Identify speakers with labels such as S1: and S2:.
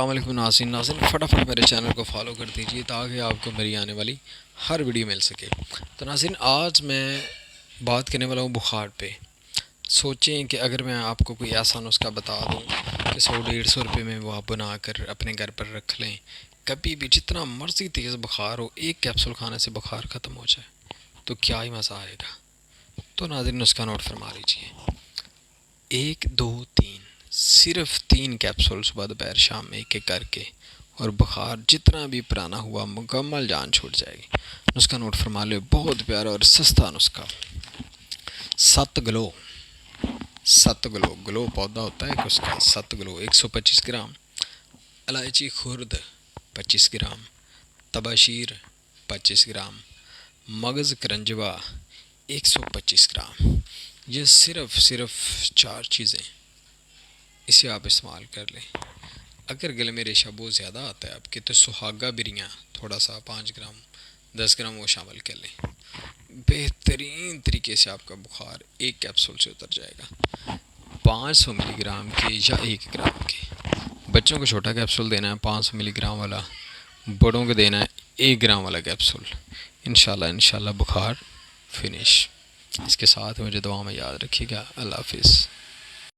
S1: السلام علیکم ناظرین فٹافٹ میرے چینل کو فالو کر دیجیے تاکہ آپ کو میری آنے والی ہر ویڈیو مل سکے۔ تو ناظرین آج میں بات کرنے والا ہوں بخار پہ۔ سوچیں کہ اگر میں آپ کو کوئی ایسا نسخہ بتا دوں کہ 100-150 روپے میں وہ آپ بنا کر اپنے گھر پر رکھ لیں، کبھی بھی جتنا مرضی تیز بخار ہو ایک کیپسول کھانے سے بخار ختم ہو جائے تو کیا ہی مزہ آئے گا۔ تو ناظرین نسخہ نوٹ فرما لیجیے، 1 2 3، صرف 3 کیپسول صبح دوپہر شام میں ایک ایک کر کے، اور بخار جتنا بھی پرانا ہوا مکمل جان چھوٹ جائے گی۔ نسخہ نوٹ فرما لے، بہت پیارا اور سستا نسخہ۔ 7 گلو، 7 گلو، گلو پودا ہوتا ہے اس کا، 7 گلو 125 گرام، الائچی خرد 25 گرام، تباشیر 25 گرام، مغز کرنجوا 125 گرام۔ یہ صرف 4 چیزیں، اسے آپ استعمال کر لیں۔ اگر گلے میں ریشہ بہت زیادہ آتا ہے آپ کے تو سہاگا بریاں تھوڑا سا 5 گرام 10 گرام وہ شامل کر لیں، بہترین طریقے سے آپ کا بخار ایک کیپسول سے اتر جائے گا۔ 500 ملی گرام کے یا 1 گرام کے، بچوں کو چھوٹا کیپسول دینا ہے 500 ملی گرام والا، بڑوں کو دینا ہے 1 گرام والا کیپسول۔ انشاءاللہ بخار فنش۔ اس کے ساتھ مجھے دعا میں یاد رکھیے گا۔ اللہ حافظ۔